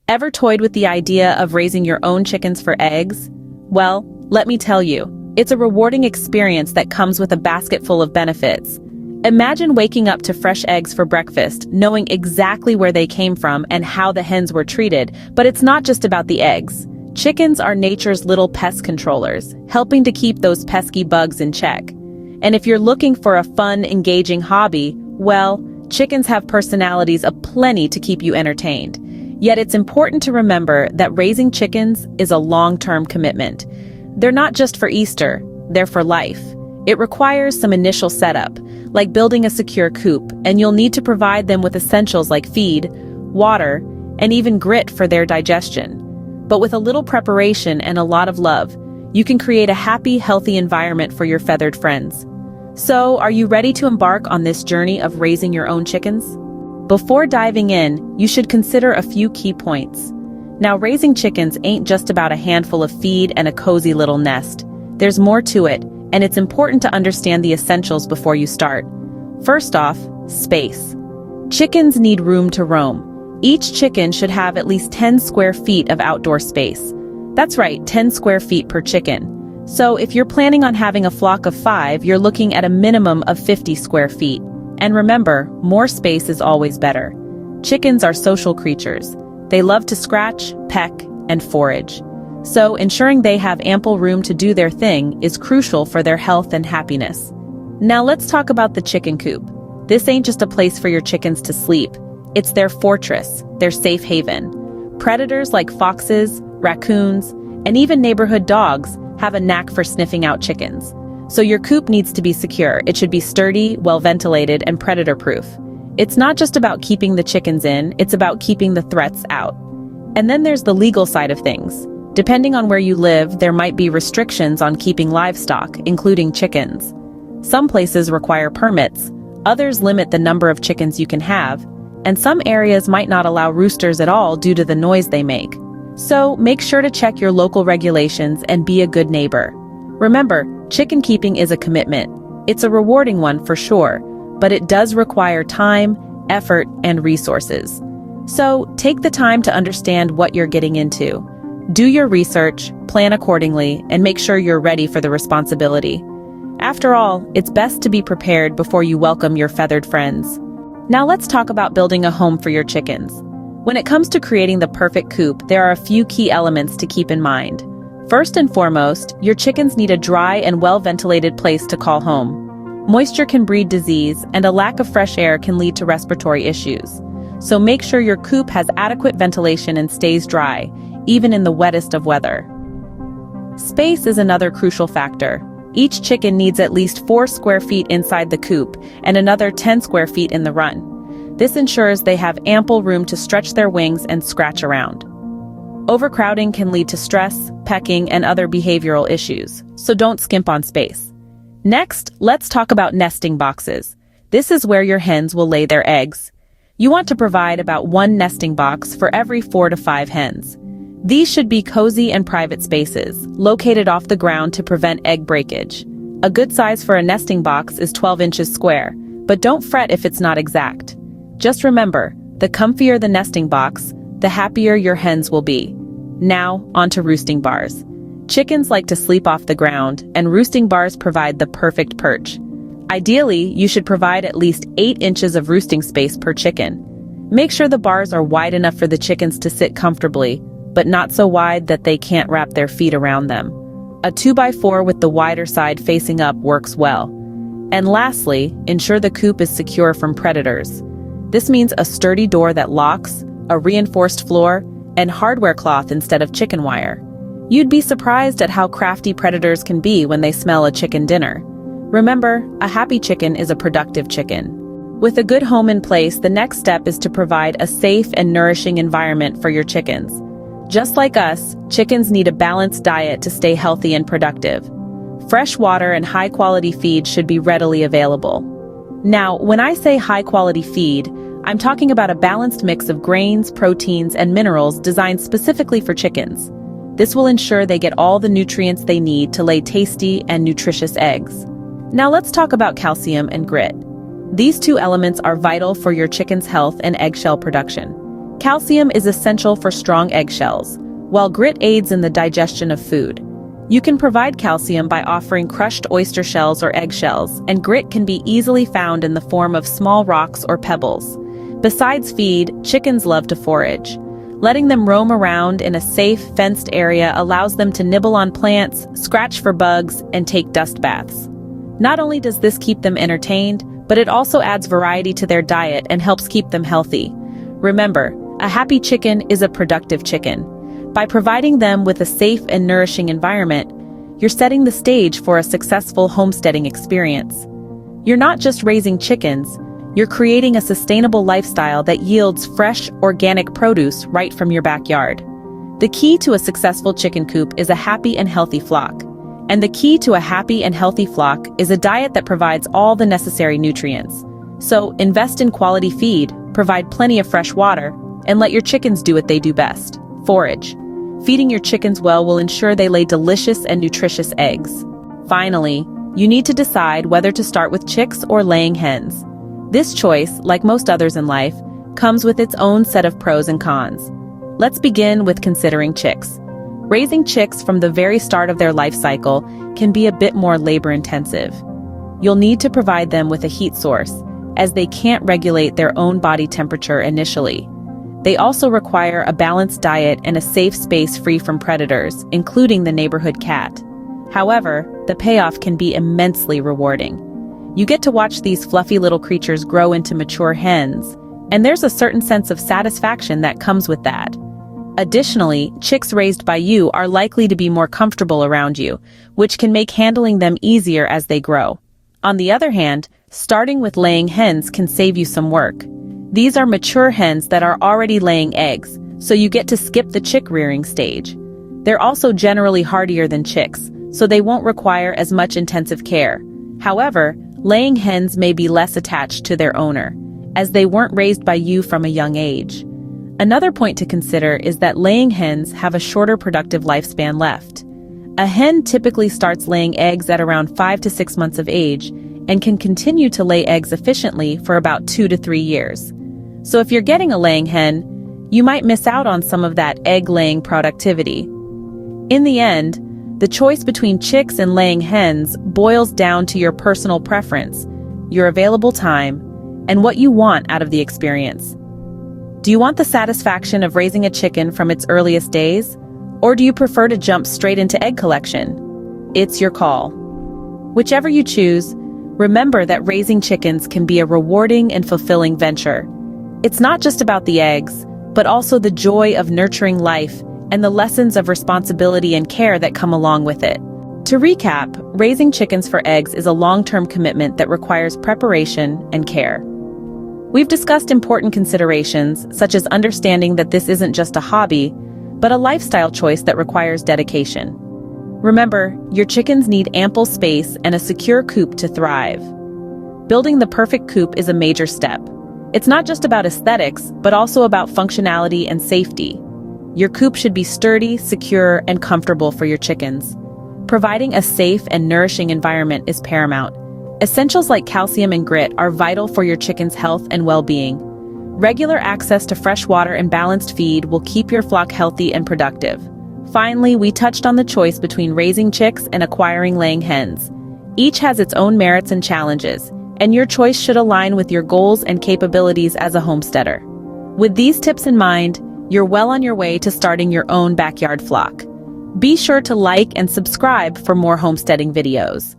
Ever toyed with the idea of raising your own chickens for eggs? Well, let me tell you, it's a rewarding experience that comes with a basket full of benefits. Imagine waking up to fresh eggs for breakfast, knowing exactly where they came from and how the hens were treated. But it's not just about the eggs. Chickens are nature's little pest controllers, helping to keep those pesky bugs in check. And if you're looking for a fun, engaging hobby, well, chickens have personalities aplenty to keep you entertained. Yet it's important to remember that raising chickens is a long-term commitment. They're not just for Easter, they're for life. It requires some initial setup, like building a secure coop, and you'll need to provide them with essentials like feed, water, and even grit for their digestion. But with a little preparation and a lot of love, you can create a happy, healthy environment for your feathered friends. So, are you ready to embark on this journey of raising your own chickens? Before diving in, you should consider a few key points. Now, raising chickens ain't just about a handful of feed and a cozy little nest. There's more to it, and it's important to understand the essentials before you start. First off, space. Chickens need room to roam. Each chicken should have at least 10 square feet of outdoor space. That's right, 10 square feet per chicken. So if you're planning on having a flock of 5, you're looking at a minimum of 50 square feet. And remember, more space is always better. Chickens are social creatures. They love to scratch, peck, and forage. So ensuring they have ample room to do their thing is crucial for their health and happiness. Now let's talk about the chicken coop. This ain't just a place for your chickens to sleep. It's their fortress, their safe haven. Predators like foxes, raccoons, and even neighborhood dogs have a knack for sniffing out chickens. So your coop needs to be secure. It should be sturdy, well-ventilated, and predator-proof. It's not just about keeping the chickens in, it's about keeping the threats out. And then there's the legal side of things. Depending on where you live, there might be restrictions on keeping livestock, including chickens. Some places require permits, others limit the number of chickens you can have, and some areas might not allow roosters at all due to the noise they make. So make sure to check your local regulations and be a good neighbor. Remember, chicken keeping is a commitment. It's a rewarding one for sure, but it does require time, effort, and resources. So take the time to understand what you're getting into. Do your research, plan accordingly, and make sure you're ready for the responsibility. After all, it's best to be prepared before you welcome your feathered friends. Now let's talk about building a home for your chickens. When it comes to creating the perfect coop, there are a few key elements to keep in mind. First and foremost, your chickens need a dry and well-ventilated place to call home. Moisture can breed disease, and a lack of fresh air can lead to respiratory issues. So make sure your coop has adequate ventilation and stays dry, even in the wettest of weather. Space is another crucial factor. Each chicken needs at least 4 square feet inside the coop and another 10 square feet in the run. This ensures they have ample room to stretch their wings and scratch around. Overcrowding can lead to stress, pecking, and other behavioral issues, so don't skimp on space. Next, let's talk about nesting boxes. This is where your hens will lay their eggs. You want to provide about 1 nesting box for every 4 to 5 hens. These should be cozy and private spaces, located off the ground to prevent egg breakage. A good size for a nesting box is 12 inches square, but don't fret if it's not exact. Just remember, the comfier the nesting box, the happier your hens will be. Now, onto roosting bars. Chickens like to sleep off the ground, and roosting bars provide the perfect perch. Ideally, you should provide at least 8 inches of roosting space per chicken. Make sure the bars are wide enough for the chickens to sit comfortably, but not so wide that they can't wrap their feet around them. A 2x4 with the wider side facing up works well. And lastly, ensure the coop is secure from predators. This means a sturdy door that locks, a reinforced floor, and hardware cloth instead of chicken wire. You'd be surprised at how crafty predators can be when they smell a chicken dinner. Remember, a happy chicken is a productive chicken. With a good home in place, the next step is to provide a safe and nourishing environment for your chickens. Just like us, chickens need a balanced diet to stay healthy and productive. Fresh water and high-quality feed should be readily available. Now, when I say high-quality feed, I'm talking about a balanced mix of grains, proteins, and minerals designed specifically for chickens. This will ensure they get all the nutrients they need to lay tasty and nutritious eggs. Now let's talk about calcium and grit. These 2 elements are vital for your chicken's health and eggshell production. Calcium is essential for strong eggshells, while grit aids in the digestion of food. You can provide calcium by offering crushed oyster shells or eggshells, and grit can be easily found in the form of small rocks or pebbles. Besides feed, chickens love to forage. Letting them roam around in a safe, fenced area allows them to nibble on plants, scratch for bugs, and take dust baths. Not only does this keep them entertained, but it also adds variety to their diet and helps keep them healthy. Remember, a happy chicken is a productive chicken. By providing them with a safe and nourishing environment, you're setting the stage for a successful homesteading experience. You're not just raising chickens, you're creating a sustainable lifestyle that yields fresh, organic produce right from your backyard. The key to a successful chicken coop is a happy and healthy flock. And the key to a happy and healthy flock is a diet that provides all the necessary nutrients. So, invest in quality feed, provide plenty of fresh water, and let your chickens do what they do best: forage. Feeding your chickens well will ensure they lay delicious and nutritious eggs. Finally, you need to decide whether to start with chicks or laying hens. This choice, like most others in life, comes with its own set of pros and cons. Let's begin with considering chicks. Raising chicks from the very start of their life cycle can be a bit more labor-intensive. You'll need to provide them with a heat source, as they can't regulate their own body temperature initially. They also require a balanced diet and a safe space free from predators, including the neighborhood cat. However, the payoff can be immensely rewarding. You get to watch these fluffy little creatures grow into mature hens, and there's a certain sense of satisfaction that comes with that. Additionally, chicks raised by you are likely to be more comfortable around you, which can make handling them easier as they grow. On the other hand, starting with laying hens can save you some work. These are mature hens that are already laying eggs, so you get to skip the chick rearing stage. They're also generally hardier than chicks, so they won't require as much intensive care. However, laying hens may be less attached to their owner, as they weren't raised by you from a young age. Another point to consider is that laying hens have a shorter productive lifespan left. A hen typically starts laying eggs at around 5 to 6 months of age and can continue to lay eggs efficiently for about 2 to 3 years. So if you're getting a laying hen, you might miss out on some of that egg-laying productivity. In the end, the choice between chicks and laying hens boils down to your personal preference, your available time, and what you want out of the experience. Do you want the satisfaction of raising a chicken from its earliest days? Or do you prefer to jump straight into egg collection? It's your call. Whichever you choose, remember that raising chickens can be a rewarding and fulfilling venture. It's not just about the eggs, but also the joy of nurturing life and the lessons of responsibility and care that come along with it. To recap, raising chickens for eggs is a long-term commitment that requires preparation and care. We've discussed important considerations, such as understanding that this isn't just a hobby, but a lifestyle choice that requires dedication. Remember, your chickens need ample space and a secure coop to thrive. Building the perfect coop is a major step. It's not just about aesthetics, but also about functionality and safety. Your coop should be sturdy, secure, and comfortable for your chickens. Providing a safe and nourishing environment is paramount. Essentials like calcium and grit are vital for your chicken's health and well-being. Regular access to fresh water and balanced feed will keep your flock healthy and productive. Finally, we touched on the choice between raising chicks and acquiring laying hens. Each has its own merits and challenges, and your choice should align with your goals and capabilities as a homesteader. With these tips in mind, you're well on your way to starting your own backyard flock. Be sure to like and subscribe for more homesteading videos.